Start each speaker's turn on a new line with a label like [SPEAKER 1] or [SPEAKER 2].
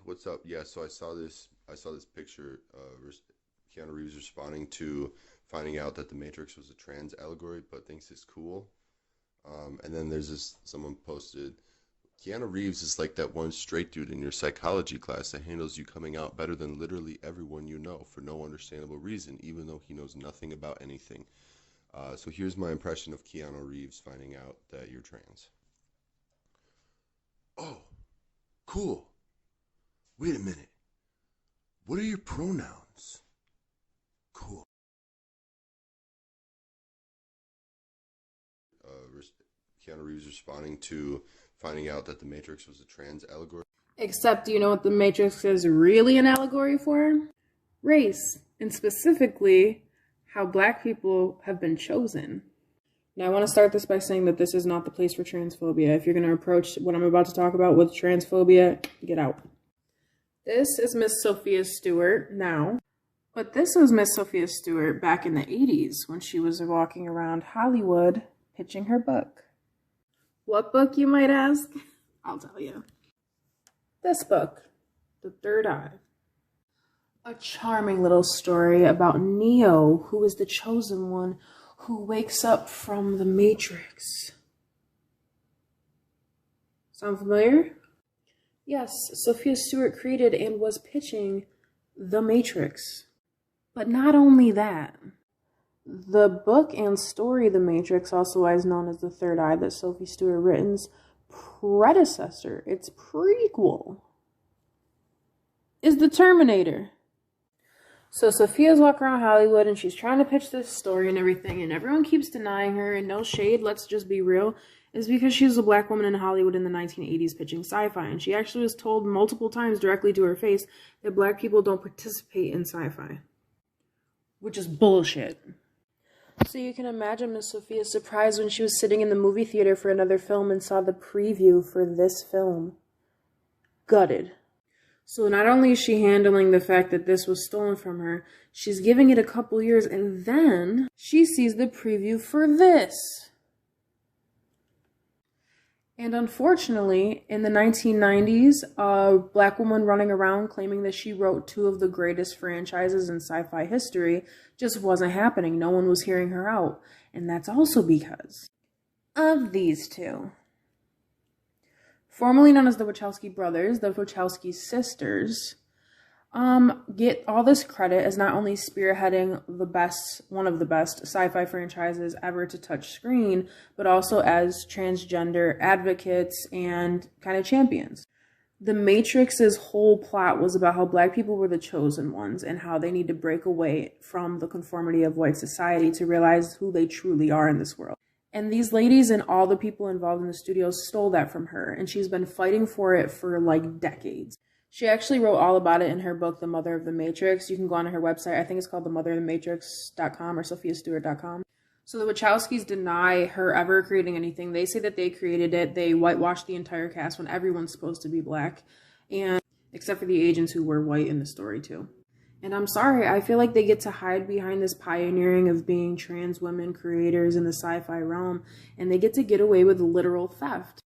[SPEAKER 1] What's up? Yeah, so I saw this picture Keanu Reeves responding to finding out that the Matrix was a trans allegory, but thinks it's cool. And then there's this someone posted Keanu Reeves is like that one straight dude in your psychology class that handles you coming out better than literally everyone you know for no understandable reason, even though he knows nothing about anything. So here's my impression of Keanu Reeves finding out that you're trans. Oh, cool. Wait a minute. What are your pronouns? Cool. Keanu Reeves responding to finding out that the Matrix was a trans allegory.
[SPEAKER 2] Except, do you know what the Matrix is really an allegory for? Race, and specifically, how black people have been chosen. Now, I want to start this by saying that this is not the place for transphobia. If you're going to approach what I'm about to talk about with transphobia, get out. This is Miss Sophia Stewart now, but this was Miss Sophia Stewart back in the 80s when she was walking around Hollywood pitching her book. What book, you might ask? I'll tell you. This book, The Third Eye. A charming little story about Neo, who is the chosen one who wakes up from the Matrix. Sound familiar? Yes, Sophia Stewart created and was pitching The Matrix. But not only that. The book and story The Matrix, also as known as The Third Eye, that Sophie Stewart written's predecessor, its prequel, is The Terminator. So Sophia's walking around Hollywood and she's trying to pitch this story and everything, and everyone keeps denying her, and no shade, let's just be real, is because she was a black woman in Hollywood in the 1980s pitching sci-fi, and she actually was told multiple times directly to her face that black people don't participate in sci-fi. Which is bullshit. So you can imagine Miss Sophia's surprise when she was sitting in the movie theater for another film and saw the preview for this film. Gutted. So not only is she handling the fact that this was stolen from her, she's giving it a couple years, and then she sees the preview for this. And unfortunately, in the 1990s, a black woman running around claiming that she wrote two of the greatest franchises in sci-fi history just wasn't happening. No one was hearing her out. And that's also because of these two. Formerly known as the Wachowski brothers, the Wachowski sisters, get all this credit as not only spearheading one of the best sci-fi franchises ever to touch screen, but also as transgender advocates and kind of champions. The Matrix's whole plot was about how black people were the chosen ones and how they need to break away from the conformity of white society to realize who they truly are in this world. And these ladies and all the people involved in the studio stole that from her, and she's been fighting for it for like decades. She actually wrote all about it in her book, The Mother of the Matrix. You can go on her website. I think it's called themotherofthematrix.com or sophiastewart.com. So the Wachowskis deny her ever creating anything. They say that they created it. They whitewashed the entire cast when everyone's supposed to be black, and except for the agents who were white in the story too. And I'm sorry, I feel like they get to hide behind this pioneering of being trans women creators in the sci-fi realm, and they get to get away with literal theft.